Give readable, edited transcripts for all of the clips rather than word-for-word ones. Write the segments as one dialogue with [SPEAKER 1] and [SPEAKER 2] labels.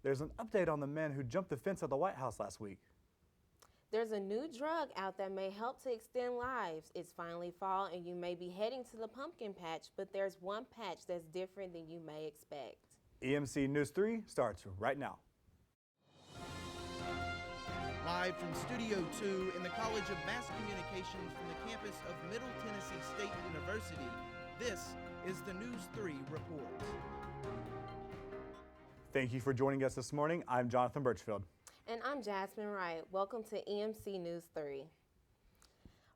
[SPEAKER 1] There's an update on the men who jumped the fence at the White House last week.
[SPEAKER 2] There's a new drug out that may help to extend lives. It's finally fall and you may be heading to the pumpkin patch, but there's one patch that's different than you may expect.
[SPEAKER 1] EMC News 3 starts right now.
[SPEAKER 3] Live from Studio 2 in the College of Mass Communications from the campus of Middle Tennessee State University, this is the News 3 Report.
[SPEAKER 1] Thank you for joining us this morning. I'm Jonathan Burchfield.
[SPEAKER 2] And I'm Jasmine Wright. Welcome to EMC News 3.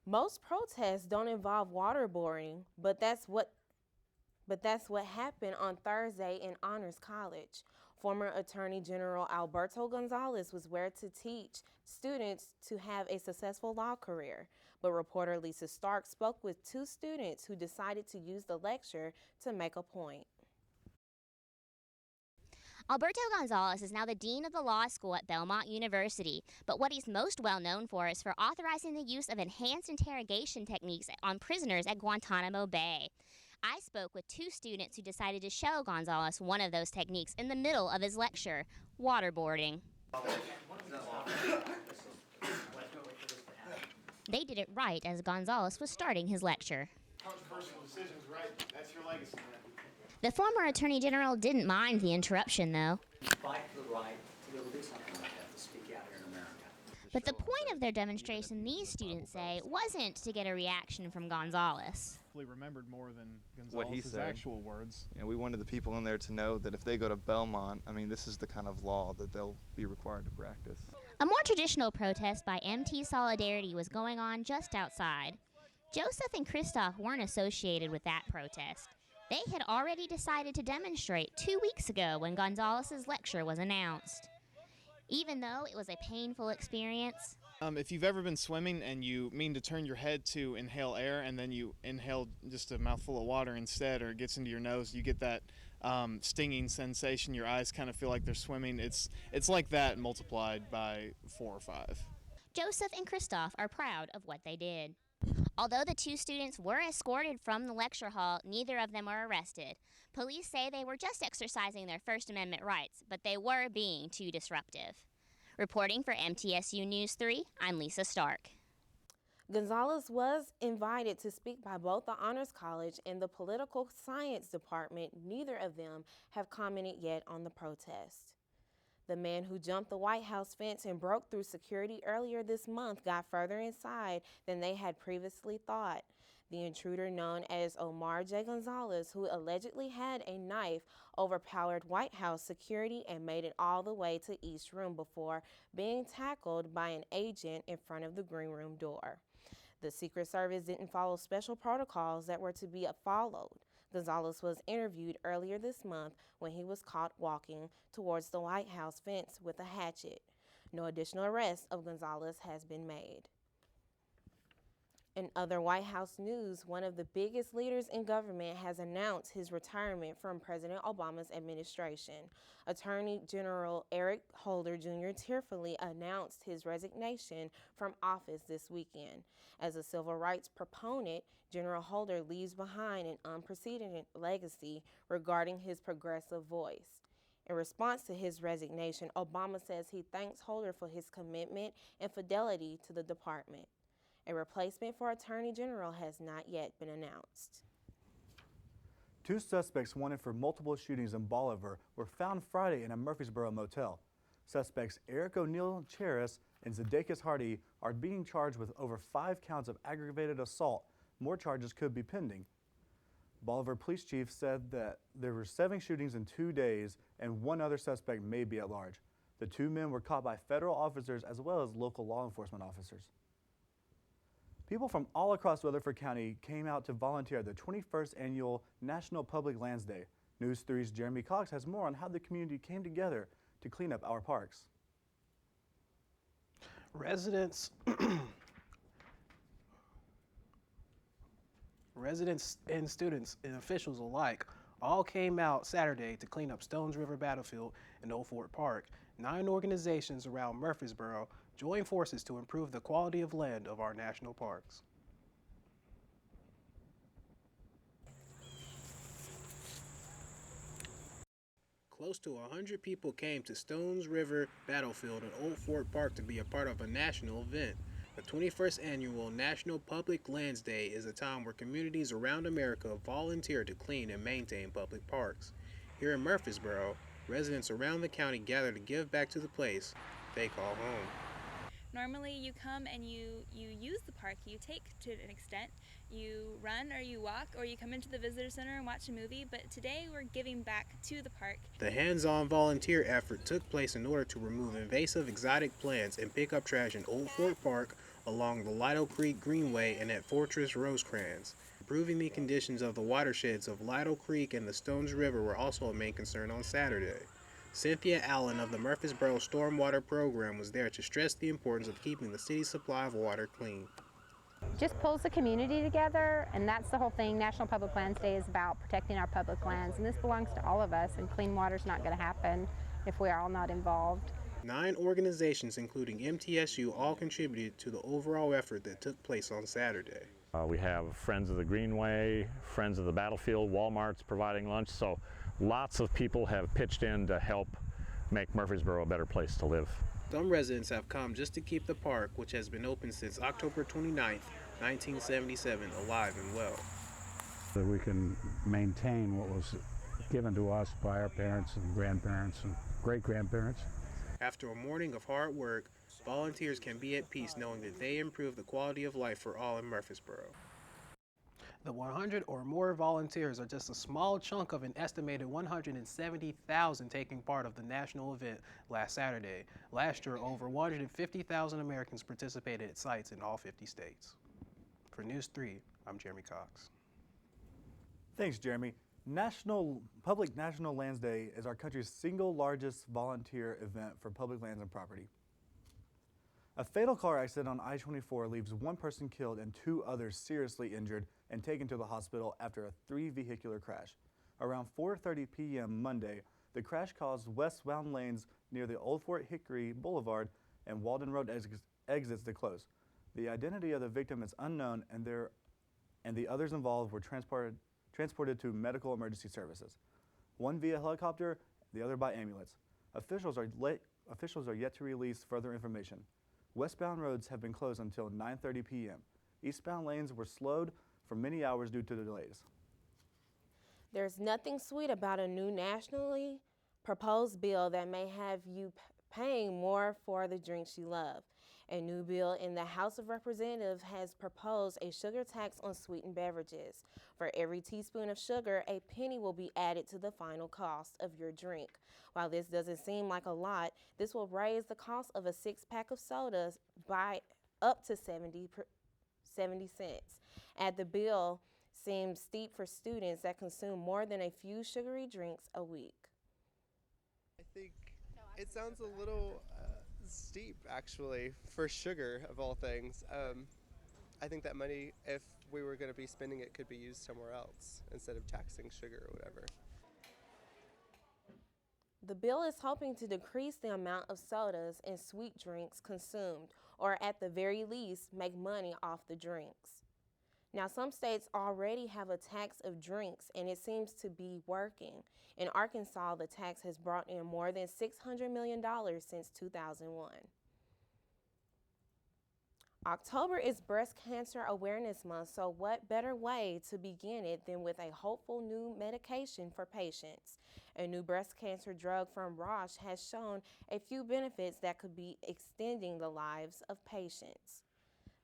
[SPEAKER 2] Most protests don't involve waterboarding, but that's what happened on Thursday in Honors College. Former Attorney General Alberto Gonzalez was there to teach students to have a successful law career. But reporter Lisa Stark spoke with two students who decided to use the lecture to make a point.
[SPEAKER 4] Alberto Gonzalez is now the dean of the law school at Belmont University, but what he's most well known for is for authorizing the use of enhanced interrogation techniques on prisoners at Guantanamo Bay. I spoke with two students who decided to show Gonzalez one of those techniques in the middle of his lecture, waterboarding. They did it right as Gonzalez was starting his lecture.
[SPEAKER 5] Controversial decisions, right? That's your legacy, man.
[SPEAKER 4] The former Attorney General didn't mind the interruption, though.
[SPEAKER 6] Fight for the right to be able to do something like that, to speak out here in America.
[SPEAKER 4] But the point of their demonstration, these students say, wasn't to get a reaction from Gonzalez.
[SPEAKER 5] Remembered more than
[SPEAKER 7] What he
[SPEAKER 5] Gonzalez's
[SPEAKER 7] said.
[SPEAKER 5] actual words.
[SPEAKER 7] And we wanted the people in there to know that if they go to Belmont, this is the kind of law that they'll be required to practice.
[SPEAKER 4] A more traditional protest by MT Solidarity was going on just outside. Joseph and Christoph weren't associated with that protest. They had already decided to demonstrate 2 weeks ago when Gonzalez's lecture was announced. Even though it was a painful experience.
[SPEAKER 5] If you've ever been swimming and you mean to turn your head to inhale air and then you inhale just a mouthful of water instead, or it gets into your nose, you get that stinging sensation. Your eyes kind of feel like they're swimming. It's like that multiplied by 4 or 5.
[SPEAKER 4] Joseph and Christoph are proud of what they did. Although the two students were escorted from the lecture hall, neither of them were arrested. Police say they were just exercising their First Amendment rights, but they were being too disruptive. Reporting for MTSU News 3, I'm Lisa Stark.
[SPEAKER 2] Gonzalez was invited to speak by both the Honors College and the Political Science Department. Neither of them have commented yet on the protest. The man who jumped the White House fence and broke through security earlier this month got further inside than they had previously thought. The intruder, known as Omar J. Gonzalez, who allegedly had a knife, overpowered White House security and made it all the way to East Room before being tackled by an agent in front of the Green Room door. The Secret Service didn't follow special protocols that were to be followed. Gonzalez was interviewed earlier this month when he was caught walking towards the White House fence with a hatchet. No additional arrest of Gonzalez has been made. In other White House news, one of the biggest leaders in government has announced his retirement from President Obama's administration. Attorney General Eric Holder Jr. tearfully announced his resignation from office this weekend. As a civil rights proponent, General Holder leaves behind an unprecedented legacy regarding his progressive voice. In response to his resignation, Obama says he thanks Holder for his commitment and fidelity to the department. A replacement for Attorney General has not yet been announced.
[SPEAKER 1] Two suspects wanted for multiple shootings in Bolivar were found Friday in a Murfreesboro motel. Suspects Eric O'Neill Cheris and Zedekias Hardy are being charged with over 5 counts of aggravated assault. More charges could be pending. Bolivar Police Chief said that there were 7 shootings in 2 days and one other suspect may be at large. The 2 men were caught by federal officers as well as local law enforcement officers. People from all across Rutherford County came out to volunteer at the 21st Annual National Public Lands Day. News 3's Jeremy Cox has more on how the community came together to clean up our parks.
[SPEAKER 8] Residents and students and officials alike all came out Saturday to clean up Stones River Battlefield and Old Fort Park. 9 organizations around Murfreesboro joined forces to improve the quality of land of our national parks. close to 100 people came to Stones River Battlefield at Old Fort Park to be a part of a national event. The 21st annual National Public Lands Day is a time where communities around America volunteer to clean and maintain public parks. Here in Murfreesboro, residents around the county gather to give back to the place they call home.
[SPEAKER 9] Normally you come and you use the park, you take to an extent, you run or you walk or you come into the visitor center and watch a movie, but today we're giving back to the park.
[SPEAKER 8] The hands-on volunteer effort took place in order to remove invasive exotic plants and pick up trash in Old Fort Park along the Lido Creek Greenway and at Fortress Rosecrans. Improving the conditions of the watersheds of Lido Creek and the Stones River were also a main concern on Saturday. Cynthia Allen of the Murfreesboro Stormwater Program was there to stress the importance of keeping the city's supply of water clean.
[SPEAKER 10] Just pulls the community together, and that's the whole thing. National Public Lands Day is about protecting our public lands, and this belongs to all of us, and clean water's not going to happen if we are all not involved.
[SPEAKER 8] 9 organizations, including MTSU, all contributed to the overall effort that took place on Saturday.
[SPEAKER 11] We have Friends of the Greenway, Friends of the Battlefield, Walmart's providing lunch, so lots of people have pitched in to help make Murfreesboro a better place to live.
[SPEAKER 8] Some residents have come just to keep the park, which has been open since October 29, 1977, alive and well.
[SPEAKER 12] That we can maintain what was given to us by our parents and grandparents and great-grandparents.
[SPEAKER 8] After a morning of hard work, volunteers can be at peace knowing that they improve the quality of life for all in Murfreesboro. The 100 or more volunteers are just a small chunk of an estimated 170,000 taking part of the national event last Saturday. Last year, over 150,000 Americans participated at sites in all 50 states. For News 3, I'm Jeremy Cox.
[SPEAKER 1] Thanks, Jeremy. Public National Lands Day is our country's single largest volunteer event for public lands and property. A fatal car accident on I-24 leaves 1 person killed and 2 others seriously injured and taken to the hospital after a 3-vehicular crash. Around 4:30 p.m. Monday, the crash caused westbound lanes near the Old Fort Hickory Boulevard and Walden Road exits to close. The identity of the victim is unknown, and the others involved were transported to medical emergency services. One via helicopter, the other by ambulance. Officials are yet to release further information. Westbound roads have been closed until 9:30 p.m. Eastbound lanes were slowed for many hours due to the delays.
[SPEAKER 2] There's nothing sweet about a new nationally proposed bill that may have you paying more for the drinks you love. A new bill in the House of Representatives has proposed a sugar tax on sweetened beverages. For every teaspoon of sugar, a penny will be added to the final cost of your drink. While this doesn't seem like a lot, this will raise the cost of a 6-pack of sodas by up to 70 cents. And the bill seems steep for students that consume more than a few sugary drinks a week.
[SPEAKER 13] I think it sounds a little steep, actually, for sugar, of all things. I think that money, if we were going to be spending it, could be used somewhere else instead of taxing sugar or whatever.
[SPEAKER 2] The bill is hoping to decrease the amount of sodas and sweet drinks consumed, or at the very least, make money off the drinks. Now, some states already have a tax of drinks, and it seems to be working. In Arkansas, the tax has brought in more than $600 million since 2001. October is Breast Cancer Awareness Month, so what better way to begin it than with a hopeful new medication for patients? A new breast cancer drug from Roche has shown a few benefits that could be extending the lives of patients.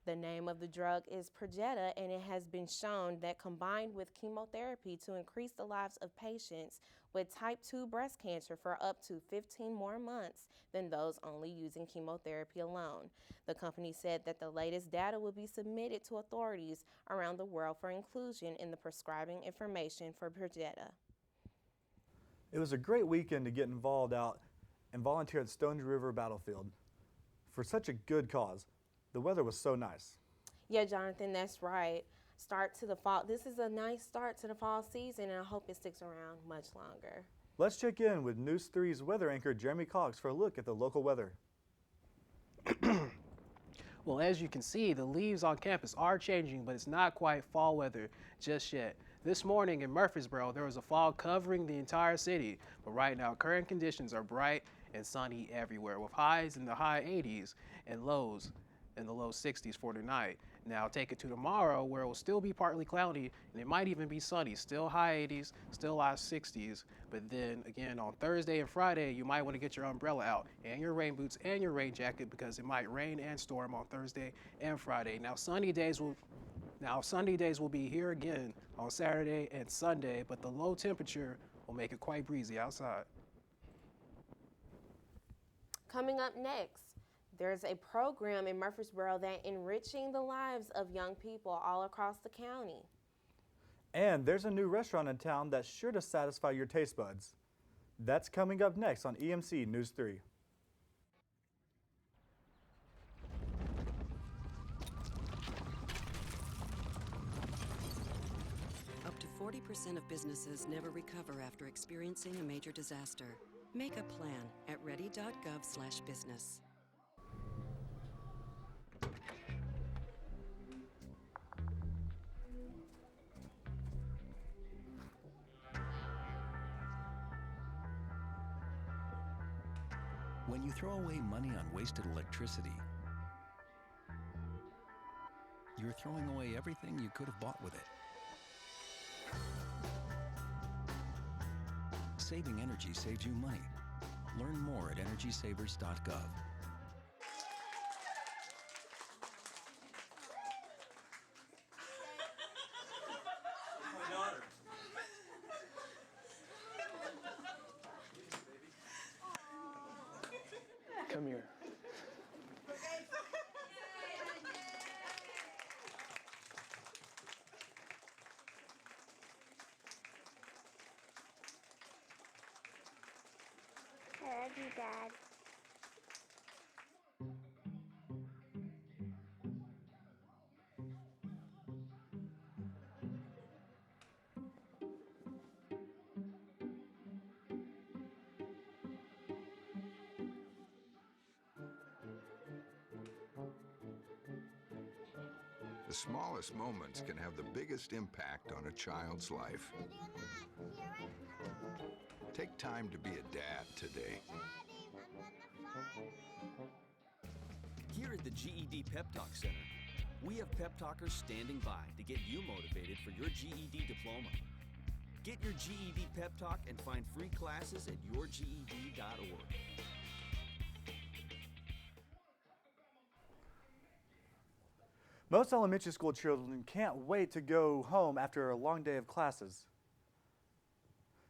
[SPEAKER 2] The name of the drug is Perjeta, and it has been shown that combined with chemotherapy to increase the lives of patients with type 2 breast cancer for up to 15 more months than those only using chemotherapy alone. The company said that the latest data will be submitted to authorities around the world for inclusion in the prescribing information for Perjeta.
[SPEAKER 1] It was a great weekend to get involved out and volunteer at Stones River Battlefield for such a good cause. The weather was so nice.
[SPEAKER 2] Yeah, Jonathan, that's right. Start to the fall. This is a nice start to the fall season, and I hope it sticks around much longer.
[SPEAKER 1] Let's check in with News 3's weather anchor Jeremy Cox for a look at the local weather.
[SPEAKER 8] Well, as you can see, the leaves on campus are changing, but it's not quite fall weather just yet. This morning in Murfreesboro, there was a fog covering the entire city, but right now current conditions are bright and sunny everywhere, with highs in the high 80s and lows in the low 60s for tonight. Now take it to tomorrow, where it will still be partly cloudy and it might even be sunny, still high 80s, still high 60s. But then again, on Thursday and Friday, you might want to get your umbrella out and your rain boots and your rain jacket, because it might rain and storm on Thursday and Friday. Now sunny days will be here again on Saturday and Sunday, but the low temperature will make it quite breezy outside.
[SPEAKER 2] Coming up next, there's a program in Murfreesboro that enriching the lives of young people all across the county.
[SPEAKER 1] And there's a new restaurant in town that's sure to satisfy your taste buds. That's coming up next on EMC News 3.
[SPEAKER 14] Up to 40% of businesses never recover after experiencing a major disaster. Make a plan at ready.gov/business.
[SPEAKER 15] When you throw away money on wasted electricity, you're throwing away everything you could have bought with it. Saving energy saves you money. Learn more at energysavers.gov.
[SPEAKER 8] Come here.
[SPEAKER 16] I love you, Dad.
[SPEAKER 17] The smallest moments can have the biggest impact on a child's life. Take time to be a dad today.
[SPEAKER 18] Here at the GED Pep Talk Center, we have pep talkers standing by to get you motivated for your GED diploma. Get your GED Pep Talk and find free classes at yourged.org.
[SPEAKER 1] Most elementary school children can't wait to go home after a long day of classes,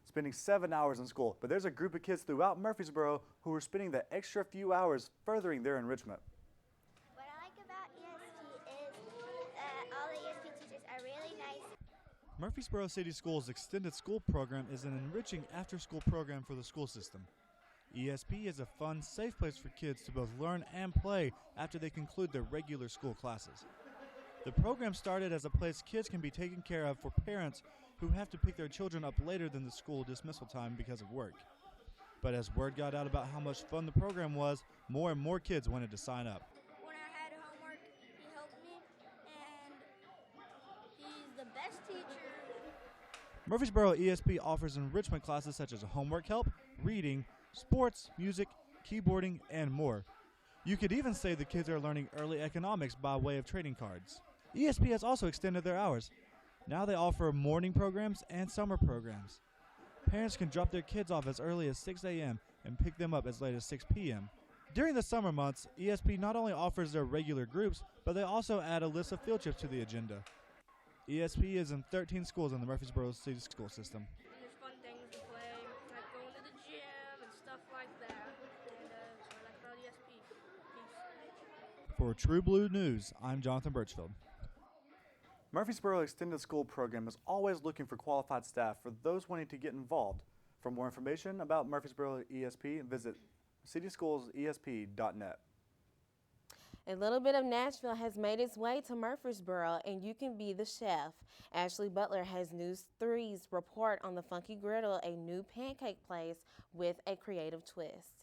[SPEAKER 1] spending 7 hours in school. But there's a group of kids throughout Murfreesboro who are spending the extra few hours furthering their enrichment.
[SPEAKER 16] What I like about ESP is that all the ESP teachers are really nice.
[SPEAKER 1] Murfreesboro City Schools' Extended School Program is an enriching after-school program for the school system. ESP is a fun, safe place for kids to both learn and play after they conclude their regular school classes. The program started as a place kids can be taken care of for parents who have to pick their children up later than the school dismissal time because of work. But as word got out about how much fun the program was, more and more kids wanted to sign up.
[SPEAKER 16] When I had homework, he helped me, and he's the best teacher.
[SPEAKER 1] Murfreesboro ESP offers enrichment classes such as homework help, reading, sports, music, keyboarding, and more. You could even say the kids are learning early economics by way of trading cards. ESP has also extended their hours. Now they offer morning programs and summer programs. Parents can drop their kids off as early as 6 a.m. and pick them up as late as 6 p.m. During the summer months, ESP not only offers their regular groups, but they also add a list of field trips to the agenda. ESP is in 13 schools in the Murfreesboro City School System.
[SPEAKER 19] There's fun things to play, like going to the gym and stuff like that. And that's what I like about ESP. Peace.
[SPEAKER 1] For True Blue News, I'm Jonathan Burchfield. Murfreesboro Extended School Program is always looking for qualified staff for those wanting to get involved. For more information about Murfreesboro ESP, visit cityschoolsesp.net.
[SPEAKER 2] A little bit of Nashville has made its way to Murfreesboro, and you can be the chef. Ashley Butler has News 3's report on the Funky Griddle, a new pancake place with a creative twist.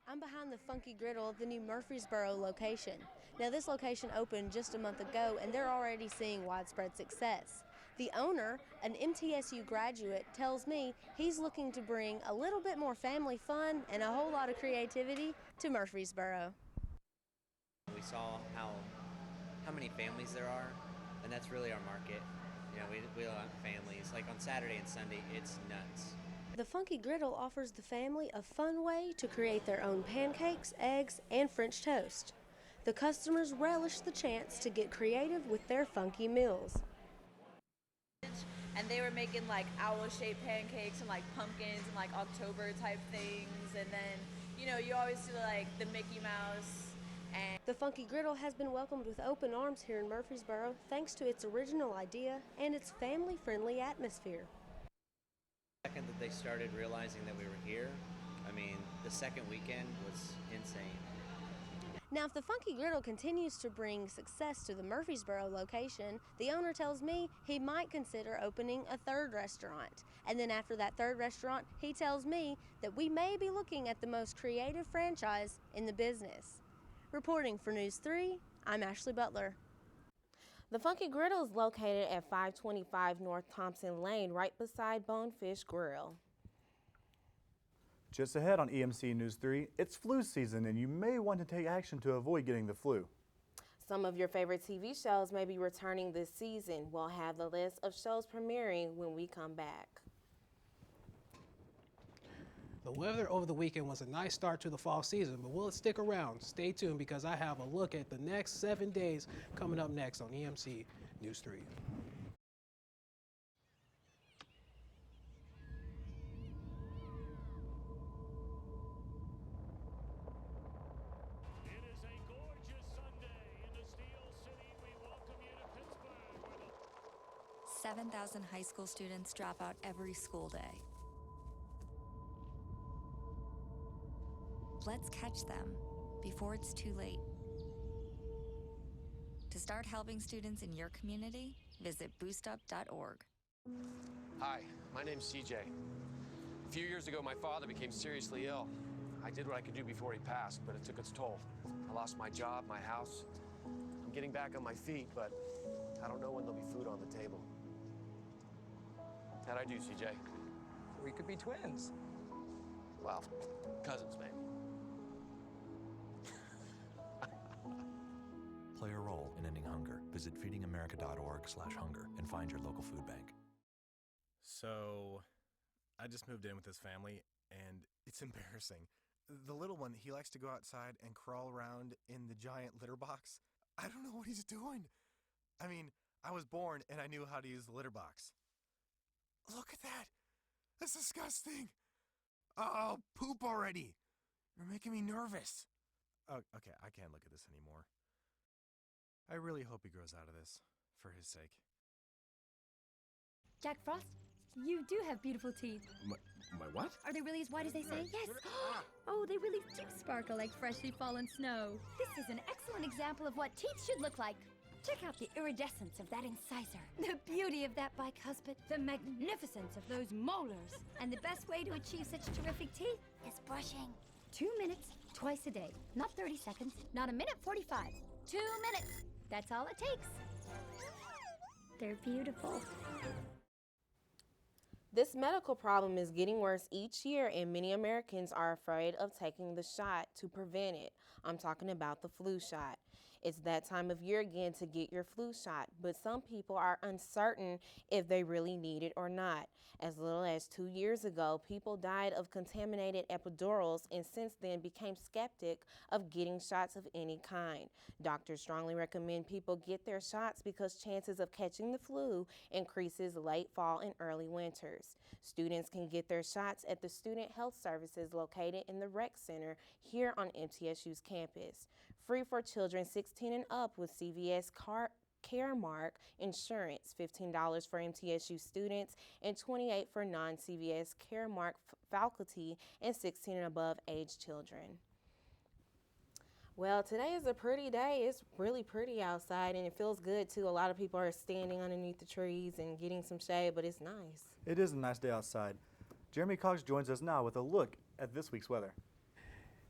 [SPEAKER 20] I'm behind the Funky Griddle of the new Murfreesboro location. Now this location opened just a month ago and they're already seeing widespread success. The owner, an MTSU graduate, tells me he's looking to bring a little bit more family fun and a whole lot of creativity to Murfreesboro.
[SPEAKER 21] We saw how many families there are, and that's really our market. You know, we love families. Like on Saturday and Sunday, it's nuts.
[SPEAKER 20] The Funky Griddle offers the family a fun way to create their own pancakes, eggs, and French toast. The customers relish the chance to get creative with their funky meals.
[SPEAKER 22] And they were making like owl-shaped pancakes and like pumpkins and like October type things. And then, you know, you always see like the Mickey Mouse. And
[SPEAKER 20] the Funky Griddle has been welcomed with open arms here in Murfreesboro thanks to its original idea and its family-friendly atmosphere.
[SPEAKER 21] The second that they started realizing that we were here, I mean, the second weekend was insane.
[SPEAKER 20] Now, if the Funky Griddle continues to bring success to the Murfreesboro location, the owner tells me he might consider opening a third restaurant. And then after that third restaurant, he tells me that we may be looking at the most creative franchise in the business. Reporting for News 3, I'm Ashley Butler.
[SPEAKER 2] The Funky Griddle is located at 525 North Thompson Lane, right beside Bonefish Grill.
[SPEAKER 1] Just ahead on EMC News 3, it's flu season and you may want to take action to avoid getting the flu.
[SPEAKER 2] Some of your favorite TV shows may be returning this season. We'll have the list of shows premiering when we come back.
[SPEAKER 8] The weather over the weekend was a nice start to the fall season, but will it stick around? Stay tuned because I have a look at the next 7 days coming up next on EMC News 3.
[SPEAKER 23] It is a gorgeous Sunday in the Steel City. We welcome you to Pittsburgh.
[SPEAKER 24] 7,000 high school students drop out every school day. Let's catch them before it's too late. To start helping students in your community, visit boostup.org.
[SPEAKER 25] Hi, my name's CJ. A few years ago, my father became seriously ill. I did what I could do before he passed, but it took its toll. I lost my job, my house. I'm getting back on my feet, but I don't know when there'll be food on the table. How'd I do, CJ?
[SPEAKER 26] We could be twins.
[SPEAKER 25] Well, cousins, maybe.
[SPEAKER 15] Play a role in ending hunger. Visit feedingamerica.org/hunger and find your local food bank.
[SPEAKER 27] So, I just moved in with this family, and it's embarrassing. The little one, he likes to go outside and crawl around in the giant litter box. I don't know what he's doing. I mean, I was born and I knew how to use the litter box. Look at that. That's disgusting. Oh, poop already. You're making me nervous. Oh, okay, I can't look at this anymore. I really hope he grows out of this, for his sake.
[SPEAKER 28] Jack Frost, you do have beautiful teeth.
[SPEAKER 27] My what?
[SPEAKER 28] Are they really as white as they say? Yes. Oh, they really do sparkle like freshly fallen snow. This is an excellent example of what teeth should look like. Check out the iridescence of that incisor, the beauty of that bicuspid, the magnificence of those molars. And the best way to achieve such terrific teeth is brushing. 2 minutes, twice a day. Not 30 seconds, not a minute 45. 2 minutes. That's all it takes. They're beautiful.
[SPEAKER 2] This medical problem is getting worse each year, and many Americans are afraid of taking the shot to prevent it. I'm talking about the flu shot. It's that time of year again to get your flu shot, but some people are uncertain if they really need it or not. As little as 2 years ago, people died of contaminated epidurals and since then became skeptic of getting shots of any kind. Doctors strongly recommend people get their shots because chances of catching the flu increases late fall and early winters. Students can get their shots at the Student Health Services located in the Rec Center here on MTSU's campus. Free for children 16 and up with CVS Caremark insurance, $15 for MTSU students and $28 for non-CVS Caremark faculty and 16 and above age children. Well, today is a pretty day. It's really pretty outside and it feels good too. A lot of people are standing underneath the trees and getting some shade, but it's nice.
[SPEAKER 1] It is a nice day outside. Jeremy Cox joins us now with a look at this week's weather.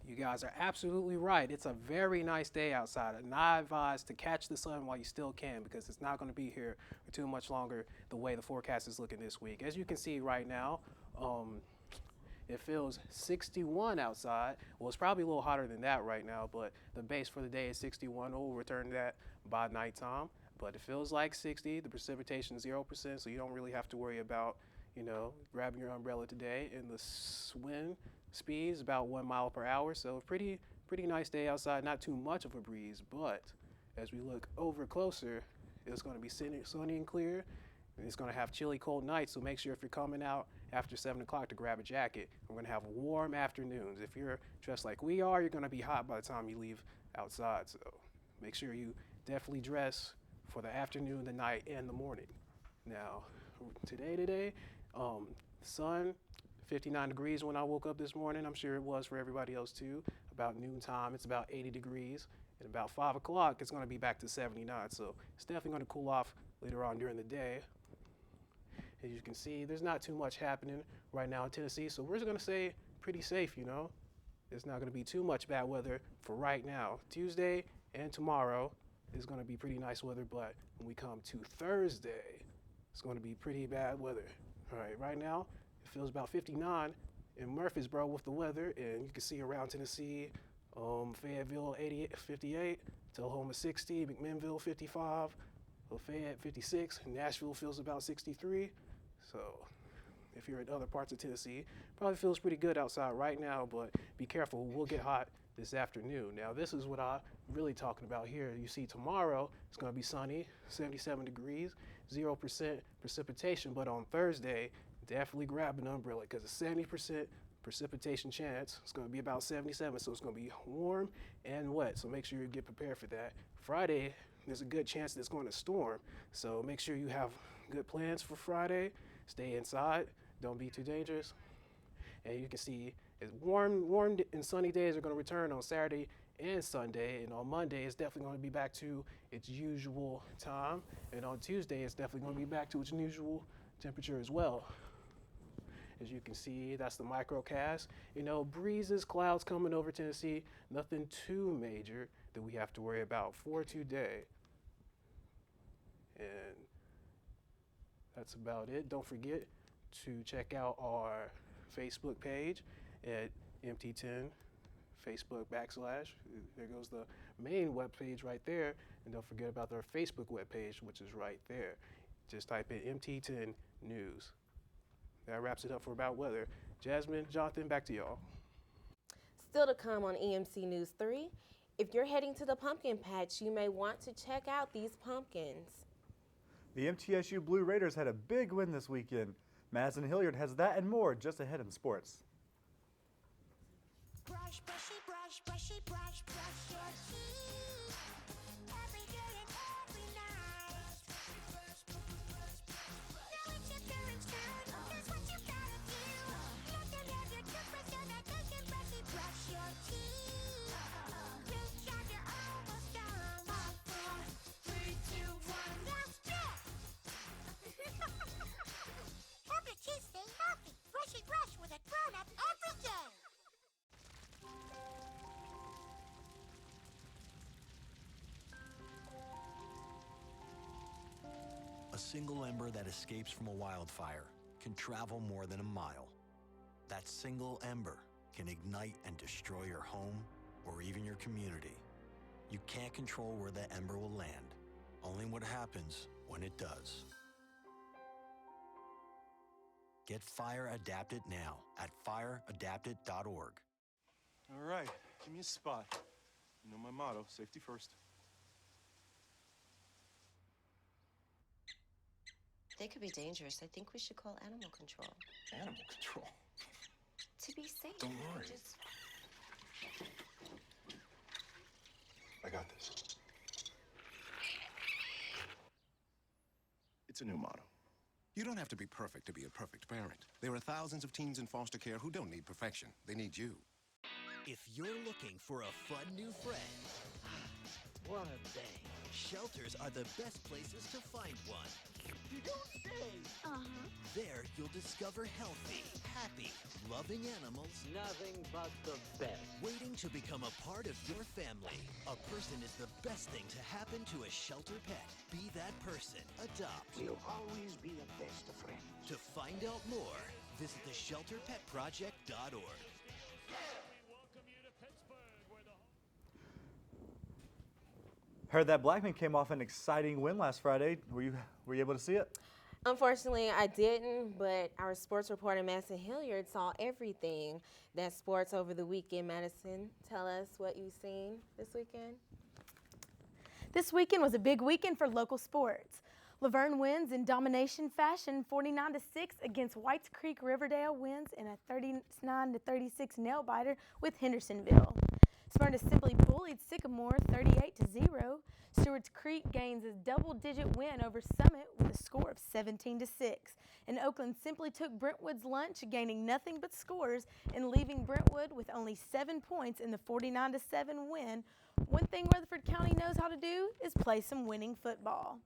[SPEAKER 8] You guys are absolutely right. It's a very nice day outside, and I advise to catch the sun while you still can because it's not going to be here for too much longer the way the forecast is looking this week. As you can see right now, it feels 61 outside. Well, it's probably a little hotter than that right now, but the base for the day is 61. We'll return to that by nighttime, but it feels like 60. The precipitation 0%, so you don't really have to worry about, grabbing your umbrella today. And the wind speed is about 1 mile per hour, so pretty nice day outside. Not too much of a breeze, but as we look over closer, it's going to be sunny and clear. And it's going to have chilly, cold nights, so make sure if you're coming out after 7 o'clock to grab a jacket. We're going to have warm afternoons. If you're dressed like we are, you're going to be hot by the time you leave outside. So make sure you definitely dress for the afternoon, the night, and the morning. Now, today, sun, 59 degrees when I woke up this morning. I'm sure it was for everybody else too. About noontime, it's about 80 degrees. And about 5 o'clock, it's going to be back to 79. So it's definitely going to cool off later on during the day. As you can see, there's not too much happening right now in Tennessee, so we're just going to say pretty safe, It's not going to be too much bad weather for right now. Tuesday and tomorrow is going to be pretty nice weather, but when we come to Thursday, it's going to be pretty bad weather. All right, right now, it feels about 59 in Murfreesboro with the weather, and you can see around Tennessee, Fayetteville 58, Tullahoma 60, McMinnville 55, Lafayette 56, Nashville feels about 63. So if you're in other parts of Tennessee, probably feels pretty good outside right now, but be careful, we'll get hot this afternoon. Now this is what I'm really talking about here. You see tomorrow, it's gonna be sunny, 77 degrees, 0% precipitation, but on Thursday, definitely grab an umbrella because it's 70% precipitation chance. It's gonna be about 77, so it's gonna be warm and wet, so make sure you get prepared for that. Friday, there's a good chance that it's going to storm, so make sure you have good plans for Friday. Stay inside, don't be too dangerous. And you can see it's warm and sunny days are going to return on Saturday and Sunday, and on Monday it's definitely going to be back to its usual time, and on Tuesday it's definitely going to be back to its usual temperature as well. As you can see, that's the microcast. Breezes, clouds coming over Tennessee, nothing too major that we have to worry about for today. And that's about it. Don't forget to check out our Facebook page at MT10 Facebook /. There goes the main web page right there. And don't forget about our Facebook web page, which is right there. Just type in MT10 News. That wraps it up for About Weather. Jasmine, Jonathan, back to y'all.
[SPEAKER 2] Still to come on EMC News 3, if you're heading to the pumpkin patch, you may want to check out these pumpkins.
[SPEAKER 1] The MTSU Blue Raiders had a big win this weekend. Madison Hilliard has that and more just ahead in sports.
[SPEAKER 3] Brush, brushy, brush, brushy, brush, brush your teeth. Every day and every night. Now it's your parents' turn. Here's what you gotta do. Let them have your toothbrush so that they can brushy brush your teeth. Reach out, you're almost done. 5, 4, 3, 2, 1. Now spit! Help your teeth stay healthy. Brushy brush with a grown-up every day.
[SPEAKER 4] A single ember that escapes from a wildfire can travel more than a mile. That single ember can ignite and destroy your home or even your community. You can't control where that ember will land, only what happens when it does. Get Fire Adapted now at fireadapted.org.
[SPEAKER 5] All right, give me a spot. You know my motto, safety first.
[SPEAKER 6] They could be dangerous. I think we should call animal control.
[SPEAKER 5] Animal control?
[SPEAKER 6] To be safe.
[SPEAKER 5] Don't worry.
[SPEAKER 6] Just...
[SPEAKER 5] I got this. It's a new motto.
[SPEAKER 7] You don't have to be perfect to be a perfect parent. There are thousands of teens in foster care who don't need perfection. They need you.
[SPEAKER 9] If you're looking for a fun new friend,
[SPEAKER 10] What a day.
[SPEAKER 9] shelters are the best places to find one.
[SPEAKER 3] You don't say.
[SPEAKER 9] There, you'll discover healthy, happy, loving animals.
[SPEAKER 10] Nothing but the best.
[SPEAKER 9] Waiting to become a part of your family. A person is the best thing to happen to a shelter pet. Be that person. Adopt.
[SPEAKER 10] We'll always be the best of friends.
[SPEAKER 9] To find out more, visit theshelterpetproject.org.
[SPEAKER 1] Heard that Blackman came off an exciting win last Friday. Were you able to see it?
[SPEAKER 2] Unfortunately, I didn't, but our sports reporter, Madison Hilliard, saw everything that sports over the weekend. Madison, tell us what you've seen this weekend.
[SPEAKER 11] This weekend was a big weekend for local sports. Laverne wins in domination fashion, 49-6 against Whites Creek. Riverdale wins in a 39-36 nail-biter with Hendersonville. Smyrna simply bullied Sycamore 38-0. Stewart's Creek gains a double-digit win over Summit with a score of 17-6. And Oakland simply took Brentwood's lunch, gaining nothing but scores and leaving Brentwood with only 7 points in the 49-7 win. One thing Rutherford County knows how to do is play some winning football.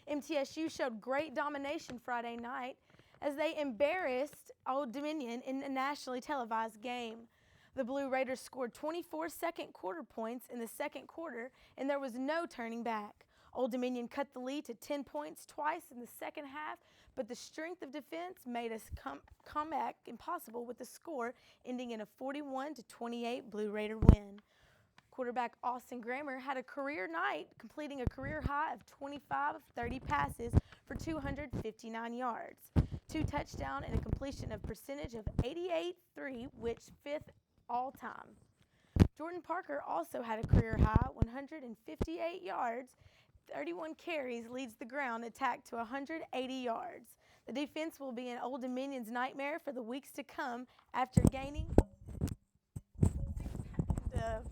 [SPEAKER 11] MTSU showed great domination Friday night as they embarrassed Old Dominion in a nationally televised game. The Blue Raiders scored 24 second quarter points in the second quarter, and there was no turning back. Old Dominion cut the lead to 10 points twice in the second half, but the strength of defense made us comeback impossible with the score ending in a 41-28 Blue Raider win. Quarterback Austin Grammer had a career night, completing a career high of 25 of 30 passes for 259 yards, 2 touchdowns, and a completion of percentage of 88.3, which 5th all time. Jordan Parker also had a career high 158 yards, 31 carries, leads the ground attack to 180 yards. The defense will be an Old Dominion's nightmare for the weeks to come after gaining the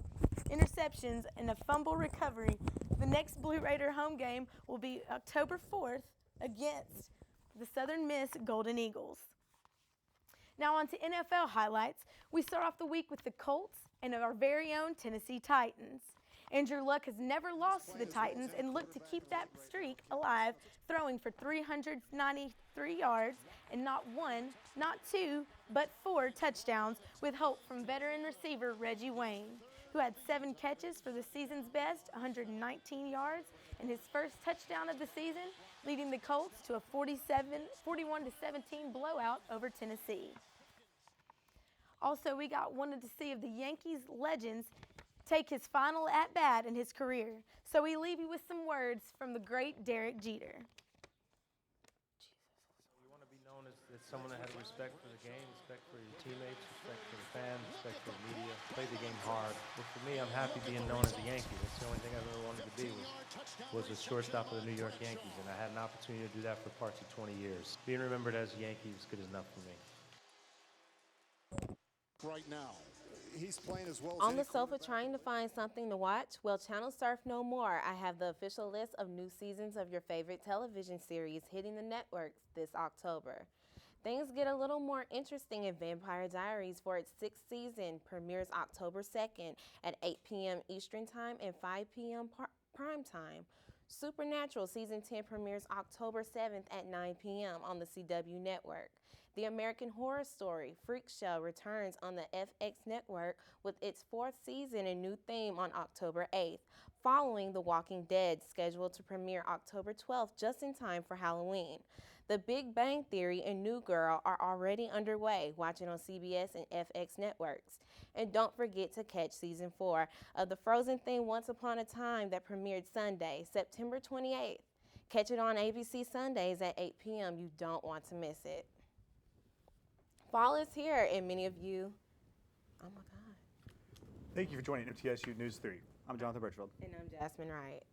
[SPEAKER 11] interceptions and a fumble recovery. The next Blue Raider home game will be October 4th against the Southern Miss Golden Eagles. Now on to NFL highlights. We start off the week with the Colts and our very own Tennessee Titans. Andrew Luck has never lost to the Titans and looked to keep that streak alive, throwing for 393 yards and not 1, not 2, but 4 touchdowns with hope from veteran receiver Reggie Wayne, who had 7 catches for the season's best, 119 yards, and his first touchdown of the season, leading the Colts to a 41-17 blowout over Tennessee. Also, we wanted to see if the Yankees legends take his final at-bat in his career. So we leave you with some words from the great Derek Jeter.
[SPEAKER 12] You want to be known as someone that has respect for the game, respect for your teammates, respect for the fans, respect for the media. Play the game hard. But for me, I'm happy being known as a Yankee. That's the only thing I've ever wanted to be was a shortstop of the New York Yankees, and I had an opportunity to do that for parts of 20 years. Being remembered as a Yankee was good enough for me.
[SPEAKER 13] Right now, he's playing as well as
[SPEAKER 2] On the sofa trying to find something to watch? Well, channel surf no more. I have the official list of new seasons of your favorite television series hitting the networks this October. Things get a little more interesting in Vampire Diaries for its 6th season. Premieres October 2nd at 8 p.m. Eastern Time and 5 p.m. prime time. Supernatural Season 10 premieres October 7th at 9 p.m. on the CW network. The American Horror Story Freak Show returns on the FX network with its 4th season and new theme on October 8th, following The Walking Dead, scheduled to premiere October 12th just in time for Halloween. The Big Bang Theory and New Girl are already underway, watching on CBS and FX networks. And don't forget to catch Season 4 of the Frozen theme Once Upon a Time that premiered Sunday, September 28th. Catch it on ABC Sundays at 8 p.m. You don't want to miss it. Fall is here, and many of you, oh my God.
[SPEAKER 1] Thank you for joining MTSU News 3. I'm Jonathan Burchfield.
[SPEAKER 2] And I'm Jasmine Wright.